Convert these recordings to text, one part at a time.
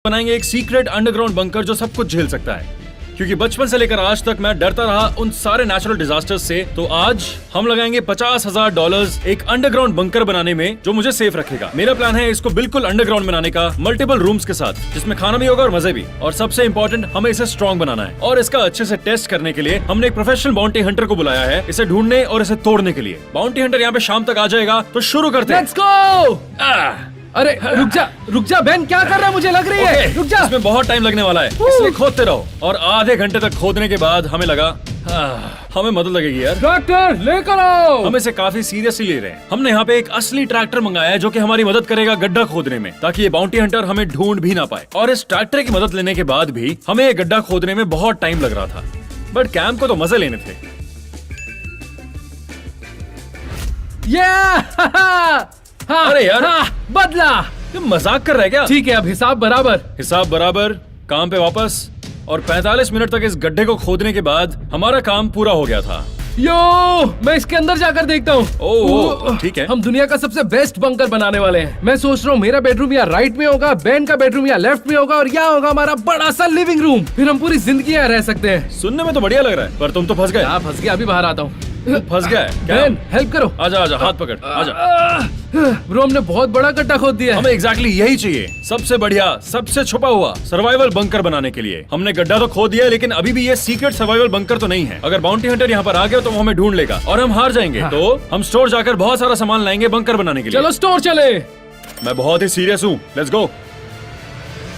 बनाएंगे एक secret underground bunker जो सब कुछ झेल सकता है, क्योंकि बचपन से लेकर आज तक मैं डरता रहा उन सारे नेचुरल डिजास्टर्स से। तो आज हम लगाएंगे $50,000 एक अंडरग्राउंड बंकर बनाने में जो मुझे सेफ रखेगा। मेरा प्लान है इसको बिल्कुल अंडरग्राउंड बनाने का, मल्टीपल रूम्स के साथ, जिसमें खाना भी होगा और मजे भी। और सबसे इम्पोर्टेंट, हमें इसे स्ट्रॉन्ग बनाना है। और इसका अच्छे से टेस्ट करने के लिए हमने एक प्रोफेशनल बाउंटी हंटर को बुलाया है इसे ढूंढने और इसे तोड़ने के लिए। बाउंटी हंटर यहाँ पे शाम तक आ जाएगा, तो शुरू करते हैं। Let's go! अरे रुक जा बेन, क्या कर रहा है? मुझे लग रही है। रुक जा, इसमें बहुत टाइम लगने वाला है, इसलिए खोदते रहो। और आधे घंटे तक खोदने के बाद हमें लगा हमें मदद लगेगी यार। ट्रैक्टर लेकर आओ। हम इसे काफी सीरियसली ले रहे हैं। हमने यहाँ पे एक असली ट्रैक्टर मंगाया है जो कि हमारी मदद करेगा गड्ढा खोदने में, ताकि ये बाउंटी हंटर हमें ढूंढ भी ना पाए। और इस ट्रैक्टर की मदद लेने के बाद भी हमें ये गड्ढा खोदने में बहुत टाइम लग रहा था, बट कैंप को तो मजे लेने थे। हाँ, अरे यार, बदला। ये मजाक कर रहा है क्या? ठीक है, अब हिसाब बराबर। हिसाब बराबर, काम पे वापस। और 45 मिनट तक इस गड्ढे को खोदने के बाद हमारा काम पूरा हो गया था। यो, मैं इसके अंदर जाकर देखता हूँ। ओह, ठीक है। हम दुनिया का सबसे बेस्ट बंकर बनाने वाले हैं। मैं सोच रहा हूँ मेरा बेडरूम या राइट में होगा, बेन का बेडरूम या लेफ्ट में होगा, और यहाँ होगा हमारा बड़ा सा लिविंग रूम। फिर हम पूरी जिंदगी यहाँ रह सकते हैं। सुनने में तो बढ़िया लग रहा है, पर तुम तो फंस गए। हाँ, फंस गया। अभी बाहर आता हूँ। फंस गया है क्या? बेन, हेल्प करो। आजा आजा, हाथ पकड़, आजा। ब्रो, हमने बहुत बड़ा गड्ढा खोद दिया है। हमें एग्जैक्टली यही चाहिए, सबसे बढ़िया, सबसे छुपा हुआ सर्वाइवल बंकर बनाने के लिए। हमने गड्ढा तो खोद दिया है, लेकिन अभी भी ये सीक्रेट सर्वाइवल बंकर तो नहीं है। अगर बाउंटी हंटर यहाँ पर आ गया तो वो हमें ढूंढ लेगा और हम हार जाएंगे। तो हम स्टोर जाकर बहुत सारा सामान लाएंगे बंकर बनाने के लिए। चलो स्टोर चले। मैं बहुत ही सीरियस हूँ, लेट्स गो।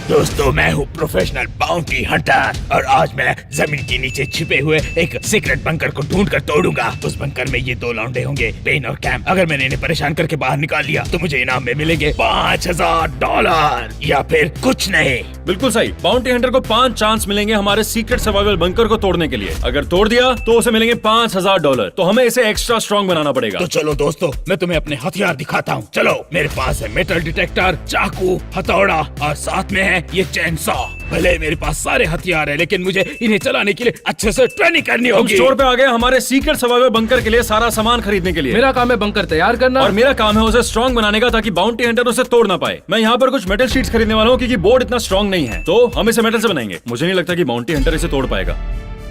दोस्तों, मैं हूँ प्रोफेशनल बाउंटी हंटर और आज मैं जमीन के नीचे छिपे हुए एक सीक्रेट बंकर को ढूंढ कर तोड़ूंगा। उस बंकर में ये दो लौंडे होंगे, बेन और कैम। अगर मैंने इन्हें परेशान करके बाहर निकाल लिया तो मुझे इनाम में मिलेंगे $5,000 या फिर कुछ नहीं। बिल्कुल सही। बाउंटी हंटर को 5 चांस मिलेंगे हमारे सीक्रेट सर्वाइवल बंकर को तोड़ने के लिए। अगर तोड़ दिया तो उसे मिलेंगे $5,000। तो हमें इसे एक्स्ट्रा स्ट्रॉन्ग बनाना पड़ेगा। तो चलो दोस्तों, मैं तुम्हें अपने हथियार दिखाता हूँ। चलो, मेरे पास है मेटल डिटेक्टर, चाकू, हथौड़ा और साथ में है ये चैन सॉ। भले मेरे पास सारे हथियार है, लेकिन मुझे इन्हें चलाने के लिए अच्छे से ट्रेनिंग करनी हम होगी। स्टोर पे आ गए हमारे सीक्रेट सर्वाइवल बंकर के लिए सारा सामान खरीदने के लिए। मेरा काम है बंकर तैयार करना, और मेरा काम है उसे स्ट्रॉन्ग बनाने का, ताकि बाउंटी हंटर उसे तोड़ ना पाए। मैं यहाँ पर कुछ मेटल शीट्स खरीदने वाला हूँ, क्योंकि बोर्ड इतना स्ट्रॉन्ग नहीं है, तो हम इसे मेटल से बनाएंगे। मुझे नहीं लगता कि बाउंटी हंटर इसे तोड़ पाएगा,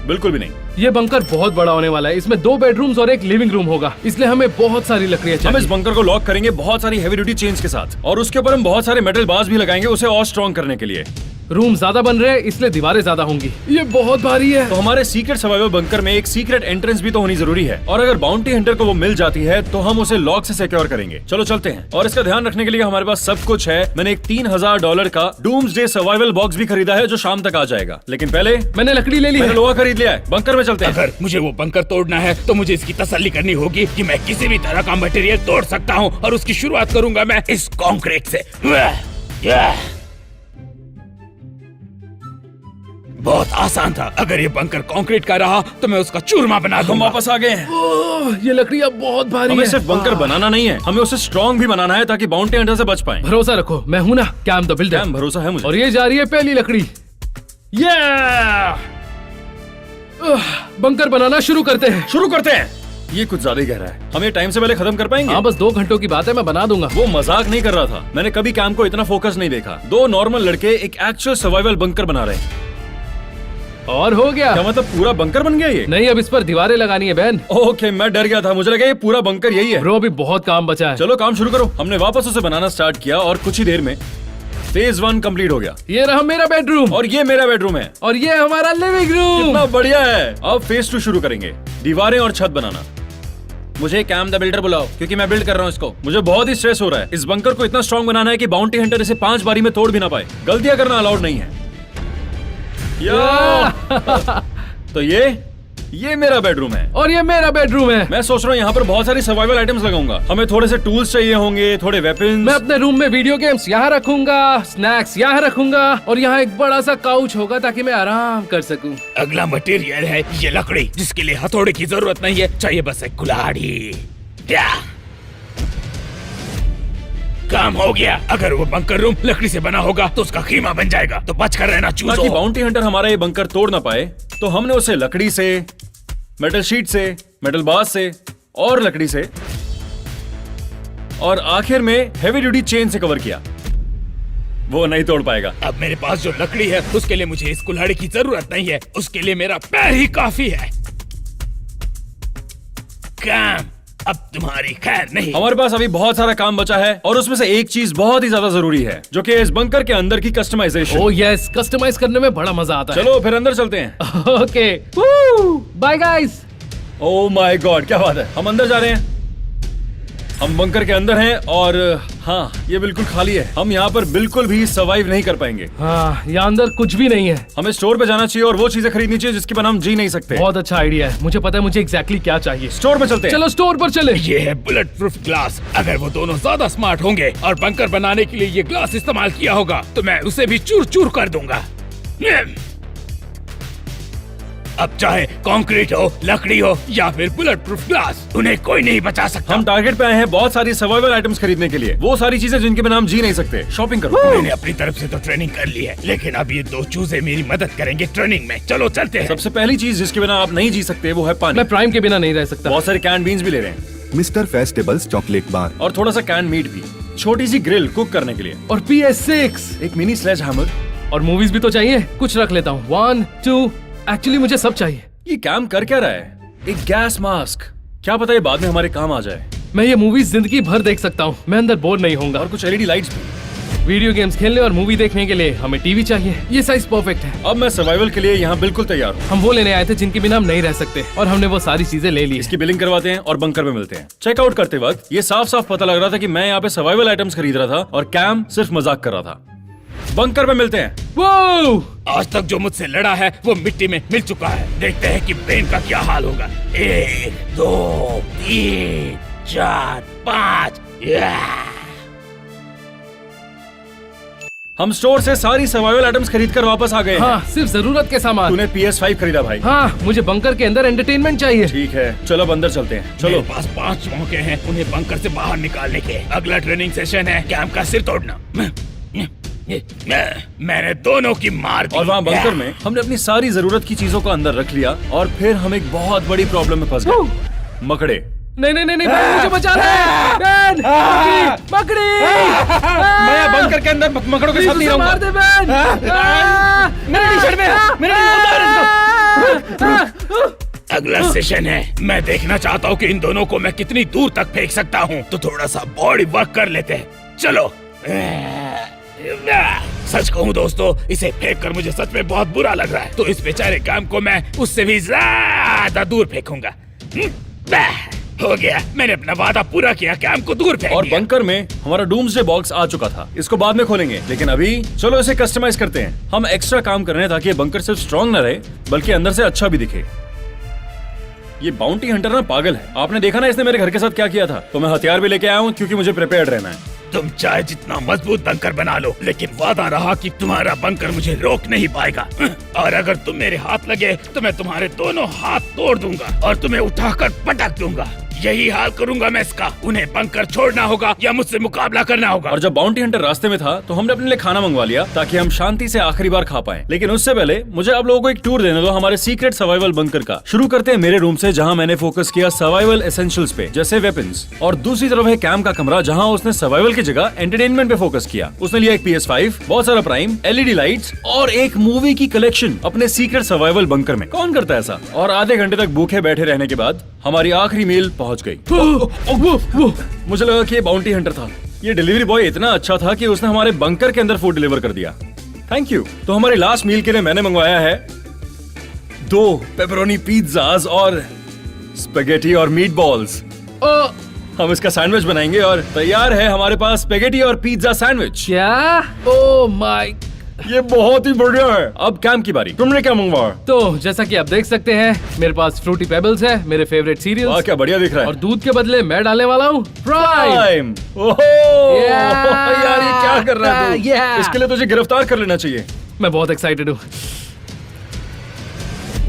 बिल्कुल भी नहीं। ये बंकर बहुत बड़ा होने वाला है। इसमें 2 बेडरूम्स और एक लिविंग रूम होगा, इसलिए हमें बहुत सारी लकड़ियाँ हम चाहिए। इस बंकर को लॉक करेंगे बहुत सारी हेवी ड्यूटी चेन्स के साथ, और उसके ऊपर हम बहुत सारे मेटल बार्स भी लगाएंगे उसे और स्ट्रॉन्ग करने के लिए। रूम ज्यादा बन रहे हैं, इसलिए दीवारें ज्यादा होंगी। ये बहुत भारी है। तो हमारे सीक्रेट सर्वाइवल बंकर में एक सीक्रेट एंट्रेंस भी तो होनी जरूरी है, और अगर बाउंटी हंटर को वो मिल जाती है तो हम उसे लॉक से सिक्योर करेंगे। चलो चलते हैं। और इसका ध्यान रखने के लिए हमारे पास सब कुछ है। मैंने एक $3,000 का डूम्सडे सर्वाइवल बॉक्स भी खरीदा है जो शाम तक आ जाएगा। लेकिन पहले मैंने लकड़ी ले ली मैंने है। लोहा खरीद लिया है। बंकर में चलते हैं। अगर मुझे वो बंकर तोड़ना है तो मुझे इसकी तसल्ली करनी होगी कि मैं किसी भी तरह का मटेरियल तोड़ सकता हूँ, और उसकी शुरुआत करूंगा मैं इस कंक्रीट से। बहुत आसान था। अगर ये बंकर कंक्रीट का रहा तो मैं उसका चूरमा बना हम दूंगा। वापस आ गए हैं। ओह, ये लकड़ियाँ बहुत भारी हमें है। सिर्फ बंकर बनाना नहीं है, हमें उसे स्ट्रॉन्ग भी बनाना है, ताकि बाउंटी हंटर से बच पाए। भरोसा रखो, मैं हूँ ना, कैम द बिल्डर। कैम, भरोसा है मुझे। और ये जा रही है पहली लकड़ी। ये बंकर बनाना शुरू करते हैं। शुरू करते हैं। ये कुछ ज्यादा ही गहरा है, हम ये टाइम से पहले खत्म कर पाएंगे? हाँ, बस 2 घंटों की बात है, मैं बना दूंगा। वो मजाक नहीं कर रहा था। मैंने कभी कैम को इतना फोकस नहीं देखा। 2 नॉर्मल लड़के एक एक्चुअल सर्वाइवल बंकर बना रहे हैं। और हो गया। क्या मतलब पूरा बंकर बन गया ये? नहीं, अब इस पर दीवारें लगानी है बेन। ओके, मैं डर गया था, मुझे लगा ये पूरा बंकर यही है। ब्रो, अभी बहुत काम बचा है। चलो काम शुरू करो। हमने वापस उसे बनाना स्टार्ट किया और कुछ ही देर में फेज 1 कंप्लीट हो गया। ये रहा मेरा बेडरूम, और ये मेरा बेडरूम है, और ये हमारा लिविंग रूम। कितना बढ़िया है। अब फेज 2 शुरू करेंगे, दीवारें और छत बनाना। मुझे कैम द बिल्डर बुलाओ, क्योंकि मैं बिल्ड कर रहा हूँ इसको। मुझे बहुत ही स्ट्रेस हो रहा है। इस बंकर को इतना स्ट्रॉन्ग बनाना है कि बाउंटी हंटर इसे 5 बारी में तोड़ भी ना पाए। गलतियां करना अलाउड नहीं है। तो ये मेरा बेडरूम है, और ये मेरा बेडरूम है। मैं सोच रहा हूँ यहाँ पर बहुत सारी सर्वाइवल आइटम्स लगाऊंगा। हमें थोड़े से टूल्स चाहिए होंगे, थोड़े वेपन्स। मैं अपने रूम में वीडियो गेम्स यहाँ रखूंगा, स्नैक्स यहाँ रखूंगा, और यहाँ एक बड़ा सा काउच होगा ताकि मैं आराम कर सकूं। अगला मटेरियल है ये लकड़ी, जिसके लिए हथौड़े की जरूरत नहीं है, चाहिए बस एक कुल्हाड़ी। क्या काम हो गया। अगर वो बंकर रूम लकड़ी से बना होगा तो उसका कीमा बन जाएगा। तो बच कर रहना ताकि चूजो। बाउंटी हंटर हमारा ये बंकर तोड़ ना पाए, तो हमने उसे लकड़ी से, मेटल शीट से, मेटल बार से और लकड़ी से, और आखिर में हेवी ड्यूटी चेन से कवर किया। वो नहीं तोड़ पाएगा। अब मेरे पास जो लकड़ी है उसके लिए मुझे इस कुल्हाड़ी की जरूरत नहीं है, उसके लिए मेरा पैर ही काफी है। काम अब तुम्हारी खैर नहीं। हमारे पास अभी बहुत सारा काम बचा है और उसमें से एक चीज बहुत ही ज्यादा जरूरी है, जो कि इस बंकर के अंदर की कस्टमाइजेशन। ओह यस, कस्टमाइज करने में बड़ा मजा आता है। चलो फिर अंदर चलते हैं। Okay, bye guys. Oh my God, क्या बात है, हम अंदर जा रहे हैं। हम बंकर के अंदर हैं और हाँ, ये बिल्कुल खाली है। हम यहाँ पर बिल्कुल भी सर्वाइव नहीं कर पाएंगे। हाँ, यहाँ अंदर कुछ भी नहीं है। हमें स्टोर पे जाना चाहिए और वो चीजें खरीदनी चाहिए जिसके बिना हम जी नहीं सकते। बहुत अच्छा आइडिया है, मुझे पता है मुझे एग्जैक्टली क्या चाहिए। स्टोर पे चलते हैं। चलो स्टोर पर चले। ये है बुलेट प्रूफ ग्लास। अगर वो दोनों ज्यादा स्मार्ट होंगे और बंकर बनाने के लिए ये ग्लास इस्तेमाल किया होगा तो मैं उसे भी चूर चूर कर दूंगा। अब चाहे कंक्रीट हो, लकड़ी हो या फिर बुलेट प्रूफ ग्लास, उन्हें कोई नहीं बचा सकता। हम टारगेट पे आए हैं बहुत सारी सर्वाइवल आइटम्स खरीदने के लिए, वो सारी चीजें जिनके बिना हम जी नहीं सकते। शॉपिंग करो। मैंने अपनी तरफ से तो ट्रेनिंग कर ली है, लेकिन अब ये दो चूजे मेरी मदद करेंगे ट्रेनिंग में। चलो चलते हैं। सबसे पहली चीज जिसके बिना आप नहीं जी सकते वो है पानी। मैं प्राइम के बिना नहीं रह सकता। बहुत सारे कैन बीन्स भी ले रहे हैं मिस्टर फेस्टिवल्स चॉकलेट बार और थोड़ा सा कैन मीट भी, छोटी सी ग्रिल कुक करने के लिए, और PS6 एक मिनी स्लेज हैमर और मूवीज भी तो चाहिए। कुछ रख लेता हूँ। 1 2, एक्चुअली मुझे सब चाहिए। ये काम कर क्या रहा है? एक गैस मास्क, क्या पता ये बाद में हमारे काम आ जाए। मैं ये मूवीज जिंदगी भर देख सकता हूँ, मैं अंदर बोर नहीं होऊंगा। और कुछ LED लाइट्स भी। वीडियो गेम्स खेलने और मूवी देखने के लिए हमें टीवी चाहिए। ये साइज परफेक्ट है। अब मैं सर्वाइवल के लिए यहाँ बिल्कुल तैयार हूँ। हम वो लेने आए थे जिनके बिना हम नहीं रह सकते और हमने वो सारी चीजें ले ली। इसकी बिलिंग करवाते हैं और बंकर में मिलते हैं। चेकआउट करते वक्त ये साफ साफ पता लग रहा था कि मैं यहाँ पे सर्वाइवल आइटम्स खरीद रहा था और कैम सिर्फ मजाक कर रहा था। बंकर में मिलते हैं। वो आज तक जो मुझसे लड़ा है वो मिट्टी में मिल चुका है। देखते हैं कि बेन का क्या हाल होगा। 1 2 3 4 5। हम स्टोर से सारी सर्वाइवल आइटम्स खरीद कर वापस आ गए हैं। हाँ, सिर्फ जरूरत के सामान। तूने PS5 खरीदा भाई। हाँ, मुझे बंकर के अंदर एंटरटेनमेंट चाहिए। ठीक है, चलो अब अंदर चलते हैं। चलो, चलो। मेरे पास 5 मौके हैं उन्हें बंकर से बाहर निकालने के। अगला ट्रेनिंग सेशन है कैम का सिर तोड़ना। मैंने दोनों की मार दी। और वहाँ बंकर में हमने अपनी सारी जरूरत की चीजों को अंदर रख लिया और फिर हम एक बहुत बड़ी प्रॉब्लम में फंस गए। मकड़े। नहीं नहीं नहीं नहीं, बेन मुझे बचा ले। बेन, मकड़ी। मैं यहाँ बंकर के अंदर मकड़ों के साथ नहीं रहूंगा। मार दे बेन। मेरे टी-शर्ट में है, मेरे अगला सेशन है। मैं देखना चाहता हूँ कि इन दोनों को मैं कितनी दूर तक फेंक सकता हूँ। तो थोड़ा सा बॉडी वर्क कर लेते हैं। चलो। सच कहूँ दोस्तों, इसे फेंक कर मुझे सच में बहुत बुरा लग रहा है। तो इस बेचारे काम को मैं उससे भी ज्यादा दूर फेंकूंगा। हो गया, मैंने अपना वादा पूरा किया। कैम को दूर फेंक और दिया। बंकर में हमारा डूम्सडे बॉक्स आ चुका था। इसको बाद में खोलेंगे, लेकिन अभी चलो इसे कस्टमाइज करते हैं। हम एक्स्ट्रा काम कर रहे हैं ताकि ये बंकर सिर्फ स्ट्रॉन्ग न रहे बल्कि अंदर से अच्छा भी दिखे। ये बाउंटी हंटर ना पागल है। आपने देखा ना इसने मेरे घर के साथ क्या किया था। तो मैं हथियार भी लेके आया हूँ क्योंकि मुझे प्रिपेयर्ड रहना है। तुम चाहे जितना मजबूत बंकर बना लो, लेकिन वादा रहा कि तुम्हारा बंकर मुझे रोक नहीं पाएगा। और अगर तुम मेरे हाथ लगे तो मैं तुम्हारे दोनों हाथ तोड़ दूंगा और तुम्हें उठाकर पटक दूंगा। यही हाल करूंगा मैं इसका। उन्हें बंकर छोड़ना होगा या मुझसे मुकाबला करना होगा। और जब बाउंटी हंटर रास्ते में था तो हमने अपने लिए खाना मंगवा लिया ताकि हम शांति से आखिरी बार खा पाएं। लेकिन उससे पहले मुझे आप लोगों को एक टूर देने दो हमारे सीक्रेट सर्वाइवल बंकर का। शुरू करते हैं मेरे रूम से, जहां मैंने फोकस किया सर्वाइवल एसेंशियल्स पे, जैसे वेपन्स। और दूसरी तरफ है कैम का कमरा, जहां उसने सर्वाइवल की जगह एंटरटेनमेंट पे फोकस किया। उसने लिया एक PS5, बहुत सारा प्राइम, LED लाइट्स और एक मूवी की कलेक्शन अपने सीक्रेट सर्वाइवल बंकर में। कौन करता है ऐसा? और आधे घंटे तक भूखे बैठे रहने के बाद हमारी आखिरी मील पहुंच गई। मुझे लगा कि ये बाउंटी हंटर था। ये डिलीवरी बॉय इतना अच्छा था कि उसने हमारे बंकर के अंदर फूड डिलीवर कर दिया। Thank you. तो हमारी लास्ट मील के लिए मैंने मंगवाया है 2 पेपरोनी पिज्जाज और स्पेगेटी और मीट बॉल्स। हम इसका सैंडविच बनाएंगे और तैयार है हमारे पास स्पेगेटी और पिज्जा सैंडविच। क्या? Oh my. ये बहुत ही बढ़िया है। अब कैम की बारी। तुमने क्या मंगवाया? तो जैसा कि आप देख सकते हैं, मेरे पास फ्रूटी पेबल्स है, मेरे फेवरेट वाह, सीरियल्स। क्या बढ़िया दिख रहा है। और दूध के बदले मैं डालने वाला हूँ प्राइम। टाइम। ओहो यार, ये क्या कर रहा है तू? Yeah. इसके लिए तुझे गिरफ्तार कर लेना चाहिए। मैं बहुत एक्साइटेड हूँ।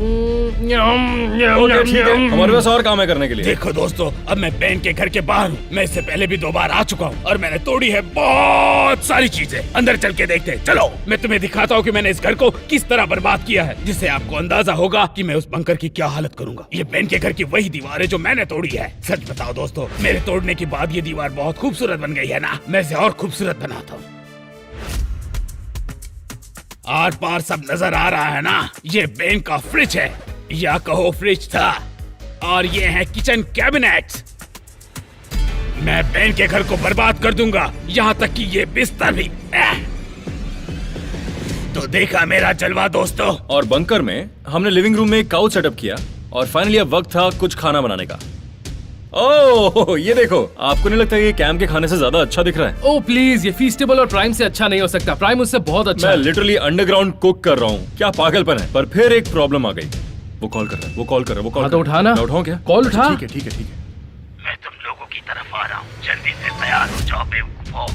ओके, ठीक है, हमारे पास और काम है करने के लिए। देखो दोस्तों, अब मैं बेन के घर के बाहर हूँ। मैं इससे पहले भी 2 बार आ चुका हूँ और मैंने तोड़ी है बहुत सारी चीजें। अंदर चल के देखते हैं। चलो, मैं तुम्हें दिखाता हूँ कि मैंने इस घर को किस तरह बर्बाद किया है, जिससे आपको अंदाजा होगा कि मैं उस बंकर की क्या हालत करूंगा। ये बेन के घर की वही दीवार है जो मैंने तोड़ी है। सच बताओ दोस्तों, मेरे तोड़ने के बाद ये दीवार बहुत खूबसूरत बन गई है ना? मैं इसे और खूबसूरत बनाता हूँ। आर पार सब नजर आ रहा है ना? ये बेन का फ्रिज है, या कहो फ्रिज था, और ये है किचन कैबिनेट्स। मैं बेन के घर को बर्बाद कर दूंगा, यहाँ तक कि ये बिस्तर भी। तो देखा मेरा जलवा दोस्तों। और बंकर में हमने लिविंग रूम में एक काउच सेटअप किया और फाइनली अब वक्त था कुछ खाना बनाने का। ओह ये देखो, आपको नहीं लगता ये कैम के खाने से ज्यादा अच्छा दिख रहा है? ओ प्लीज, ये फीस्टेबल और प्राइम से अच्छा नहीं हो सकता। प्राइम उससे बहुत अच्छा मैं है। लिटरली अंडरग्राउंड कुक कर रहा हूँ, क्या पागलपन है। पर फिर एक प्रॉब्लम आ गई। वो कॉल कर रहा है, वो कॉल कर रहा है, वो कॉल हाँ कर तो रहा है। उठाना। मैं उठाऊं क्या? कॉल उठा। ठीक है ठीक है ठीक है। मैं तुम लोगों की तरफ आ रहा हूँ, जल्दी से तैयार हो जाओ बेवकूफों।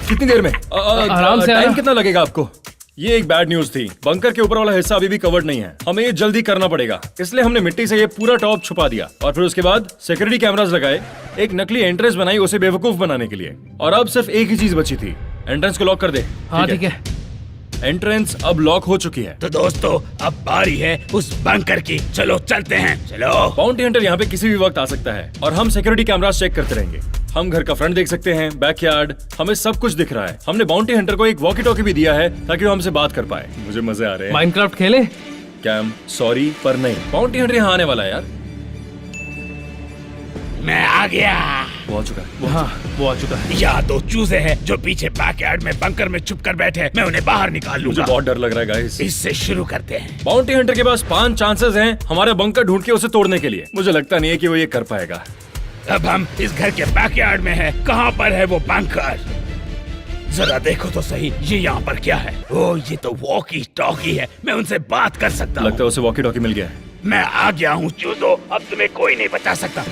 कितनी देर में? आराम से टाइम आना। कितना लगेगा आपको? ये एक बैड न्यूज थी, बंकर के ऊपर वाला हिस्सा अभी भी कवर्ड नहीं है। हमें ये जल्दी करना पड़ेगा, इसलिए हमने मिट्टी से ये पूरा टॉप छुपा दिया और फिर उसके बाद सिक्योरिटी कैमरास लगाए, एक नकली एंट्रेंस बनाई उसे बेवकूफ बनाने के लिए। और अब सिर्फ एक ही चीज बची थी, एंट्रेंस को लॉक कर दे। हाँ ठीक है। एंट्रेंस अब लॉक हो चुकी है। तो दोस्तों अब बारी है उस बंकर की, चलो चलते हैं, चलो। बाउंटी हंटर यहाँ पे किसी भी वक्त आ सकता है और हम सिक्योरिटी कैमरास चेक करते रहेंगे। हम घर का फ्रंट देख सकते हैं, बैकयार्ड, हमें सब कुछ दिख रहा है। हमने बाउंटी हंटर को एक वॉकी टॉकी भी दिया है ताकि वो हमसे बात कर पाए। मुझे मजे आ रहे हैं। माइनक्राफ्ट खेले? कैम सॉरी पर नहीं, बाउंटी हंटर यहाँ आने वाला है यार। मैं आ गया। वो आ चुका है। हाँ वो आ चुका है। यहाँ दो चूजे हैं जो पीछे बैकयार्ड में बंकर में छुप कर बैठे हैं। मैं उन्हें बाहर निकाल मुझे लूंगा। बहुत डर लग रहा है गाइस। इससे शुरू करते हैं। बाउंटी हंटर के पास 5 चांसेस हैं हमारा बंकर ढूंढ के उसे तोड़ने के लिए। मुझे लगता नहीं है कि वो ये कर पाएगा। अब हम इस घर के बैकयार्ड में हैं। कहाँ पर है वो बंकर? जरा देखो तो सही, ये यहाँ पर क्या है? ओह ये तो वॉकी टॉकी है, मैं उनसे बात कर सकता लगता हूँ। है उसे वॉकी टॉकी मिल गया है। मैं आ गया हूँ चूजो, अब तुम्हें कोई नहीं बचा सकता।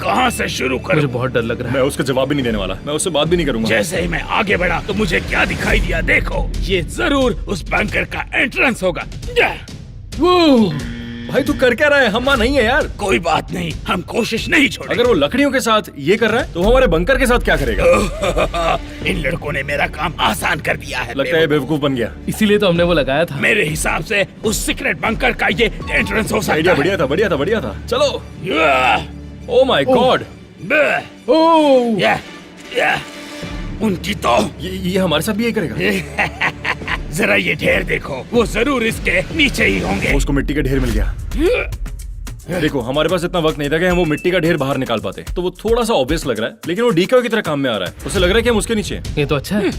कहाँ से शुरू मुझे करूँ? बहुत डर लग रहा है। मैं उसका जवाब भी नहीं देने वाला, मैं उससे बात भी नहीं करूंगा। जैसे ही मैं आगे बढ़ा तो मुझे क्या दिखाई दिया देखो, ये जरूर उस बंकर का एंट्रेंस होगा। वो भाई तू कर क्या रहा है? हम वहाँ नहीं है यार। कोई बात नहीं, हम कोशिश नहीं छोड़ेंगे। अगर वो लकड़ियों के साथ ये कर रहा है तो वो हमारे बंकर के साथ क्या करेगा? इन लड़कों ने मेरा काम आसान कर दिया है। लगता है बेवकूफ बन गया। इसीलिए तो हमने वो लगाया था। मेरे हिसाब से उस सीक्रेट बंकर का ये एंट्रेंस हो सकता आइडिया है। बढ़िया था, बढ़िया था, बढ़िया था। चलो। या, ओ माय गॉड, ओह या, या, उनकी तो ये हमारे साथ भी यही करेगा। जरा ये ढेर देखो, वो जरूर इसके नीचे ही होंगे। उसको मिट्टी का ढेर मिल गया। देखो हमारे पास इतना वक्त नहीं था कि हम वो मिट्टी का ढेर बाहर निकाल पाते, तो वो थोड़ा सा ऑब्वियस लग रहा है, लेकिन वो डीके की तरह काम में आ रहा है। उसे लग रहा है कि हम उसके नीचे हैं। ये तो अच्छा है।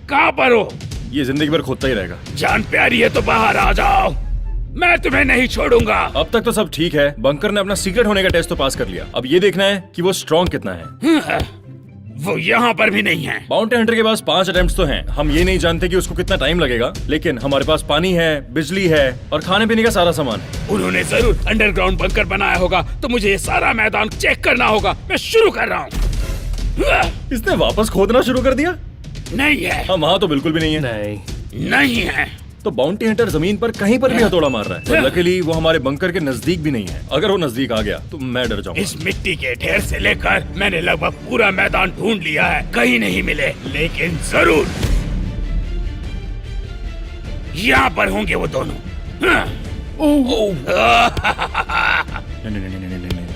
कहाँ पर हो? ये जिंदगी भर खोदता ही रहेगा। जान प्यारी है तो बाहर आ जाओ, मैं तुम्हें नहीं छोड़ूंगा। अब तक तो सब ठीक है, बंकर ने अपना सीक्रेट होने का टेस्ट तो पास कर लिया। अब ये देखना है कि वो स्ट्रॉन्ग कितना है। वो यहाँ पर भी नहीं है। बाउंटी हंटर के पास 5 अटेम्प्ट्स तो हैं। हम ये नहीं जानते कि उसको कितना टाइम लगेगा, लेकिन हमारे पास पानी है, बिजली है और खाने पीने का सारा सामान है। उन्होंने जरूर अंडरग्राउंड बंकर बनाया होगा, तो मुझे ये सारा मैदान चेक करना होगा। मैं शुरू कर रहा हूँ। इसने वापस खोदना शुरू कर दिया। नहीं है, हम वहाँ तो बिल्कुल भी नहीं है। नहीं नहीं है। तो बाउंटी हंटर जमीन पर कहीं पर भी हथौड़ा मार रहा है। पर लकीली वो हमारे बंकर के नजदीक भी नहीं है। अगर वो नजदीक आ गया तो मैं डर जाऊंगा। इस मिट्टी के ढेर से लेकर मैंने लगभग पूरा मैदान ढूंढ लिया है, कहीं नहीं मिले, लेकिन जरूर यहाँ पर होंगे वो दोनों।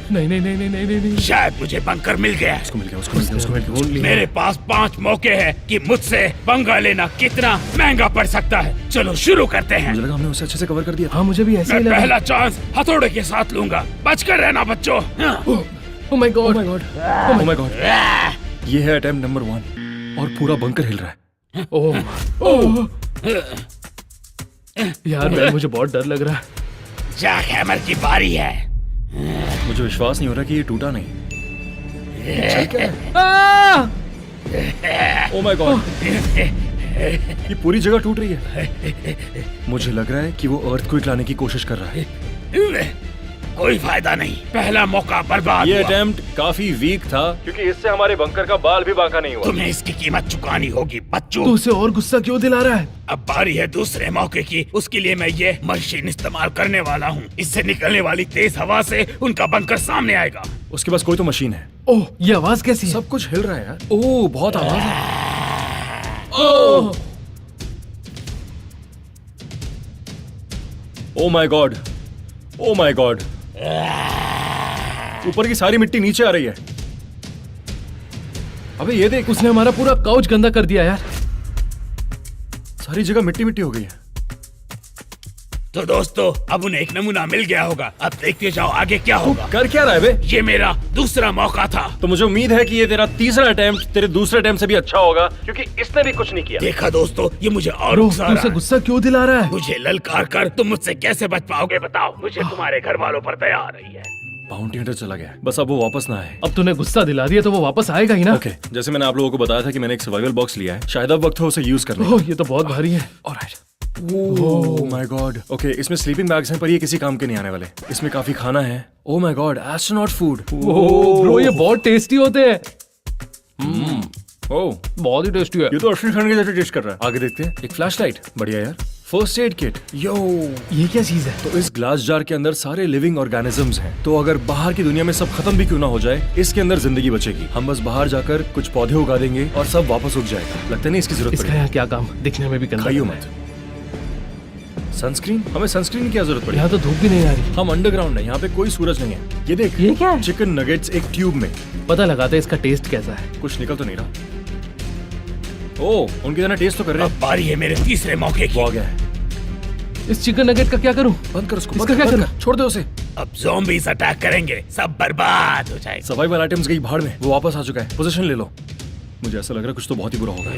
नहीं, नहीं। शायद मुझे बंकर मिल गया है। उसको मिल गया, उसको मिल गया, उसको मिल गया। मेरे पास 5 मौके हैं कि मुझसे पंगा लेना कितना महंगा पड़ सकता है। चलो शुरू करते हैं। मुझे लगा हमने उसे अच्छे से कवर कर दिया। हाँ मुझे भी ऐसे मैं ही लगा। पहला चांस हथौड़े के साथ लूंगा, बचकर रहना बच्चों। ओह my God, oh my God, ये है अटेम्प्ट नंबर 1 और पूरा बंकर हिल रहा है। ओह यार मैं मुझे बहुत डर लग रहा है। जैक हैमर की बारी है। मुझे विश्वास नहीं हो रहा कि ये टूटा नहीं। ओह माय गॉड, ये पूरी जगह टूट रही है। मुझे लग रहा है कि वो अर्थक्वेक लाने की कोशिश कर रहा है। कोई फायदा नहीं, पहला मौका बर्बाद ये हुआ। अटेम्प्ट काफी वीक था क्योंकि इससे हमारे बंकर का बाल भी बांका नहीं हुआ। तुम्हें इसकी कीमत चुकानी होगी बच्चों। तू उसे और गुस्सा क्यों दिला रहा है? अब बारी है दूसरे मौके की, उसके लिए मैं ये मशीन इस्तेमाल करने वाला हूँ। इससे निकलने वाली तेज हवा से उनका बंकर सामने आएगा। उसके पास कोई तो मशीन है। ओह ये आवाज कैसी है? सब कुछ हिल रहा है यार। ओह बहुत आवाज है। Oh oh my God, oh my God, ऊपर की सारी मिट्टी नीचे आ रही है। अबे ये देख, उसने हमारा पूरा काउच गंदा कर दिया यार। सारी जगह मिट्टी मिट्टी हो गई है। तो दोस्तों अब उन्हें एक नमूना मिल गया होगा, अब देखते जाओ आगे क्या होगा। कर क्या रहा है बे? ये मेरा दूसरा मौका था। तो मुझे उम्मीद है कि ये तेरा तीसरा अटेम्प्ट तेरे दूसरे अटेम्प्ट से भी अच्छा होगा, क्योंकि इसने भी कुछ नहीं किया। देखा दोस्तों, ये मुझे और ब्रो, उकसा तू रहा उसे है। गुस्सा क्यों दिला रहा है? मुझे ललकार कर तुम मुझसे कैसे बच पाओगे बताओ। मुझे तुम्हारे घर वालों पर दया आ रही है। बाउंटी हंटर चला गया है, बस अब वो वापस ना आए। अब तूने गुस्सा दिला दिया तो वो वापस आएगा ही ना। ओके, जैसे मैंने आप लोगों को बताया था कि मैंने एक सर्वाइवल बॉक्स लिया है, शायद अब वक्त हो उसे यूज करने का। ओह, ये तो बहुत भारी है। Alright. Oh my God. Okay, इसमें स्लीपिंग बैग्स हैं पर ये किसी काम के नहीं आने वाले। इसमें काफी खाना है। ओह my God, astronaut food. Oh bro, ये बहुत टेस्टी होते हैं। ओह, बहुत ही टेस्टी है। ये तो असली खाने के जैसे टेस्ट कर रहा है। आगे देखते हैं। एक फ्लैशलाइट, बढ़िया यार। फर्स्ट एड किट, यो। ये क्या चीज है? तो इस ग्लास जार के अंदर सारे लिविंग ऑर्गेनिजम्स हैं। तो अगर बाहर की दुनिया में सब खत्म भी क्यों ना हो जाए, इसके अंदर जिंदगी बचेगी। हम बस बाहर जाकर कुछ पौधे उगा देंगे और सब वापस उग जाएगा। लगता नहीं इसकी जरूरत इसका पड़ेगी। यहाँ क्या काम? दिखने में भी गंदा खाइयो लग रहा मत। है। सनस्क्रीन, हमें सनस्क्रीन की क्या जरूरत पड़ेगी? यहाँ तो धूप भी नहीं आ रही। हम अंडरग्राउंड है, यहाँ पे कोई सूरज नहीं है। ये देख, ये क्या है? चिकन नगेट्स एक ट्यूब में। पता लगाते हैं इसका टेस्ट कैसा है। कुछ निकल तो नहीं रहा। ओह, उनकी तरह टेस्ट तो कर रहे अब हैं। बारी है मेरे तीसरे मौके की। वो आ गया है। इस चिकन नगेट का क्या करूँ? बंद कर उसको। इसका बंद क्या कर, करना? बंद कर, छोड़ दे उसे। अब ज़ॉम्बीज़ अटैक करेंगे, सब बर्बाद हो जाएगा। सर्वाइवल आइटम्स गई भाड़ में। वो वापस आ चुका है। पोजीशन ले लो। मुझे ऐसा लग रहा है कुछ तो बहुत ही बुरा होगा।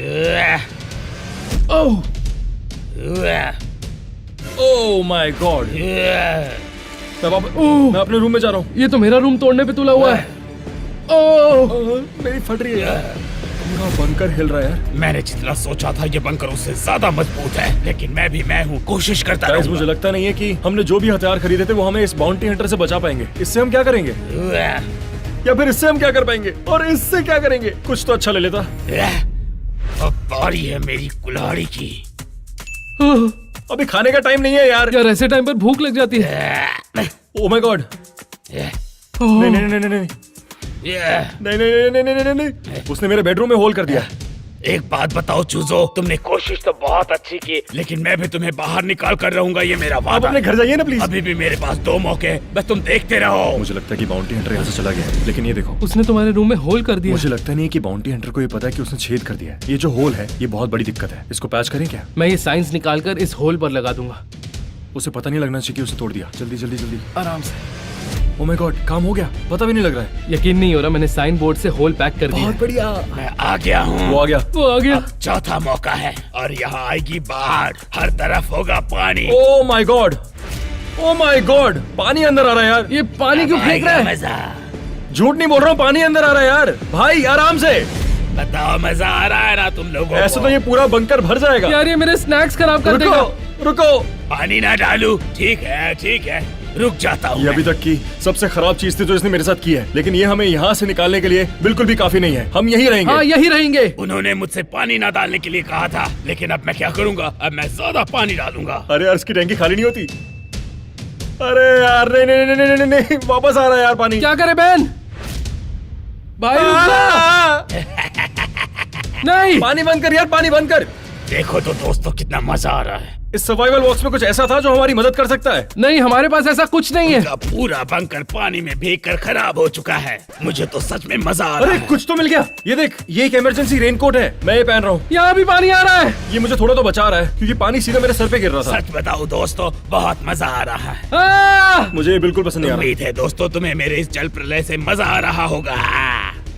ओह, ओह माय गॉड। मैं अपने रूम में जा रहा हूँ। ये तो मेरा रूम तोड़ने पे तुला हुआ है। ओह, मेरी फट रही है। पूरा बंकर हिल रहा है यार। मैंने जितना सोचा था ये बंकर उससे ज्यादा मजबूत है, लेकिन मैं भी मैं हूँ, कोशिश करता गाइस, रहूंगा। मुझे लगता नहीं है कि हमने जो भी हथियार खरीदे थे वो हमें इस बाउंटी हंटर से बचा पाएंगे। इससे हम क्या करेंगे, या फिर इससे हम क्या कर पाएंगे, और इससे क्या करेंगे? कुछ तो अच्छा ले लेता। अब बारी है मेरी कुल्हाड़ी की। ओह, अभी खाने का टाइम नहीं है यार। यार ऐसे टाइम पर भूख लग जाती है। ओह माय गॉड। ओह, नहीं नहीं नहीं नहीं नहीं नहीं नहीं नहीं नहीं नहीं नहीं। उसने मेरे बेडरूम में होल कर दिया। एक बात बताओ चूजो, तुमने कोशिश तो बहुत अच्छी की, लेकिन मैं भी तुम्हें बाहर निकाल कर रहूंगा, ये मेरा आप वादा। अपने घर जाइए ना प्लीज। अभी भी मेरे पास 2 मौके हैं, बस तुम देखते रहो। मुझे लगता है कि बाउंटी हंटर यहाँ से चला गया है, लेकिन ये देखो, उसने तुम्हारे रूम में होल कर दिया। मुझे लगता नहीं है कि बाउंटी हंटर को ये पता है कि उसने छेद कर दिया है। ये जो होल है ये बहुत बड़ी दिक्कत है। इसको पैच करें क्या? मैं ये साइंस निकाल कर इस होल पर लगा दूंगा। उसे पता नहीं लगना चाहिए कि उसे तोड़ दिया। जल्दी जल्दी जल्दी। आराम से। ओह माय गॉड, काम हो गया। पता भी नहीं लग रहा है। यकीन नहीं हो रहा, मैंने साइन बोर्ड से होल पैक कर दिया। बहुत बढ़िया। मैं आ गया हूँ। वो आ गया। वो आ गया। चौथा मौका है और यहाँ आएगी बाढ़, हर तरफ होगा पानी। ओह my God, oh my God, पानी अंदर आ रहा है यार। ये पानी क्यों फेंक रहा है? मजा। झूठ नहीं बोल रहा हूँ, पानी अंदर आ रहा है यार। भाई आराम से। बताओ मजा आ रहा है ना तुम लोगों ऐसे को? तो ये पूरा बंकर भर जाएगा। यार ये मेरे स्नैक्स खराब कर देगा। रुको रुको। पानी ना डालू। ठीक है, रुक जाता हूँ। ये अभी तक की सबसे खराब चीज थी जो इसने मेरे साथ की है, लेकिन ये हमें यहाँ से निकालने के लिए बिल्कुल भी काफी नहीं है। हम यहीं रहेंगे। हाँ, यही रहेंगे। उन्होंने मुझसे पानी ना डालने के लिए कहा था, लेकिन अब मैं क्या करूँगा? अब मैं ज्यादा पानी डालूंगा। अरे यार, इसकी टैंकी खाली नहीं होती। अरे यार, नहीं नहीं नहीं नहीं नहीं, नहीं, नहीं वापस आ रहा है यार पानी। क्या करे बहन? भाई रुक जा। नहीं, पानी बंद कर यार, पानी बंद कर। देखो तो दोस्तों कितना मजा आ रहा है। इस सर्वाइवल बॉक्स में कुछ ऐसा था जो हमारी मदद कर सकता है। नहीं, हमारे पास ऐसा कुछ नहीं है। उनका पूरा बंकर पानी में भीगकर खराब हो चुका है। मुझे तो सच में मजा आ रहा अरे है। कुछ तो मिल गया। ये देख, ये एक इमरजेंसी रेनकोट है, मैं ये पहन रहा हूँ। यहाँ भी पानी आ रहा है। ये मुझे थोड़ा तो बचा रहा है, क्योंकि पानी सीधा मेरे सर पे गिर रहा था। सच बताओ दोस्तों, बहुत मजा आ रहा है। मुझे ये बिल्कुल पसंद नहीं आ रहा। उम्मीद है दोस्तों तुम्हें मेरे इस जल प्रलय से मजा आ रहा होगा।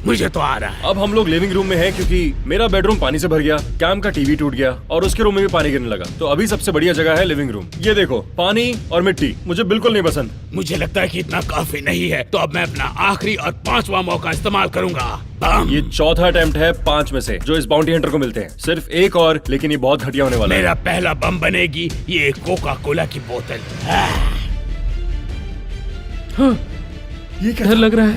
मुझे तो आ रहा है। अब हम लोग लिविंग रूम में हैं, क्योंकि मेरा बेडरूम पानी से भर गया, कैम का टीवी टूट गया और उसके रूम में भी पानी गिरने लगा। तो अभी सबसे बढ़िया जगह है लिविंग रूम। ये देखो, पानी और मिट्टी मुझे बिल्कुल नहीं पसंद। मुझे लगता है कि इतना काफी नहीं है, तो अब मैं अपना आखिरी और 5वां मौका इस्तेमाल करूंगा। बम। ये चौथा अटेम्प्ट है 5 में से जो इस बाउंटी हंटर को मिलते हैं। सिर्फ एक और, लेकिन ये बहुत घटिया होने वाला है। मेरा पहला बम बनेगी ये कोका कोला की बोतल। ये क्या डर लग रहा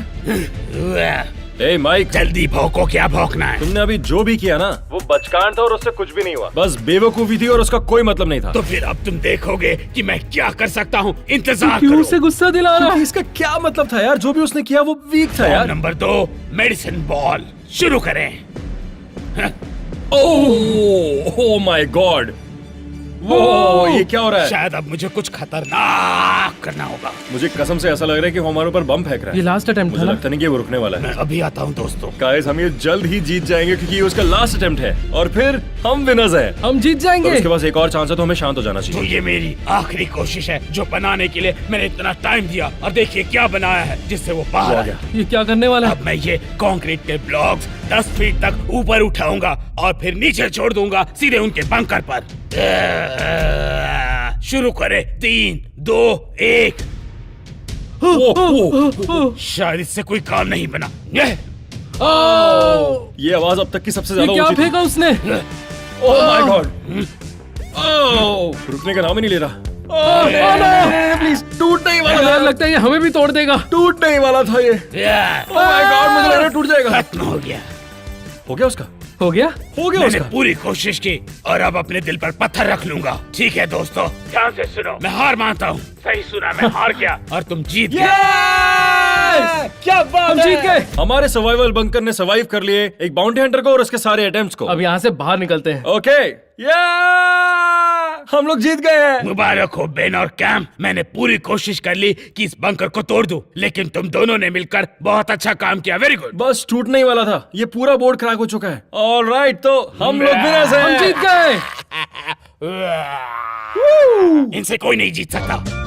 है। ए माइक, जल्दी भौंको, क्या भौंकना है? तुमने अभी जो भी किया ना, वो बचकान था और उससे कुछ भी नहीं हुआ। बस बेवकूफी थी और उसका कोई मतलब नहीं था। तो फिर अब तुम देखोगे कि मैं क्या कर सकता हूँ। इंतजार क्यों करो। उसे गुस्सा दिला रहा है? इसका क्या मतलब था यार? जो भी उसने किया वो वीक था यार। Number 2, medicine ball. शुरू करें। ओह माय गॉड, वो ये क्या हो रहा है? शायद अब मुझे कुछ खतरनाक करना होगा। मुझे कसम से ऐसा लग रहा है कि वो हमारे ऊपर बम फेंक रहा ये है। लास्ट अटेम्प्ट मुझे था ना? लगता नहीं कि वो रुकने वाला है। मैं अभी आता हूँ दोस्तों। गाइस हम ये जल्द ही जीत जाएंगे क्योंकि ये उसका लास्ट अटेम्प्ट है और फिर हम विनर्स हैं। हम जीत और जाएंगे। उसके पास एक और चांस है तो हमें शांत हो जाना तो चाहिए। ये मेरी आखिरी कोशिश है जो बनाने के लिए मैंने इतना टाइम दिया, और देखिए क्या बनाया है जिससे वो बाहर वो आ आया। ये क्या करने वाला है? अब मैं ये कंक्रीट के ब्लॉक्स 10 फीट तक ऊपर उठाऊंगा और फिर नीचे छोड़ दूंगा सीधे उनके बंकर पर। शुरू करें 3, 2, 1। शायद इससे कोई काम नहीं बना। ये आवाज अब तक की सबसे ये ज्यादा क्या ऊंची थी। फेंका उसने? ओह माय गॉड। रुकने का नाम ही नहीं ले रहा। प्लीज टूटने ही वाला यार था। लगता है ये हमें भी तोड़ देगा। टूटने ही वाला था ये। ओह माय गॉड मुझे लग रहा है टूट जाएगा। खत्म हो गया। हो गया उसका? हो गया? हो गया मैंने उसका? पूरी कोशिश की और अब अपने दिल पर पत्थर रख लूंगा। ठीक है दोस्तों, ध्यान से सुनो। मैं हार मानता हूँ। सही सुना, मैं हार गया और तुम जीत गए। क्या बात हम जीत गए। हमारे सर्वाइवल बंकर ने सर्वाइव कर लिए एक बाउंटी हंटर को और उसके सारे अटेम्प्ट्स को। अब यहाँ से बाहर निकलते हैं। ओके हम लोग जीत गए हैं। मुबारक हो बेन और कैम। मैंने पूरी कोशिश कर ली कि इस बंकर को तोड़ दूं, लेकिन तुम दोनों ने मिलकर बहुत अच्छा काम किया। Very good. बस टूटने ही वाला था। ये पूरा बोर्ड क्रैक हो चुका है। ऑलराइट तो हम लोग विनर्स हैं। हम जीत गए। इनसे कोई नहीं जीत सकता।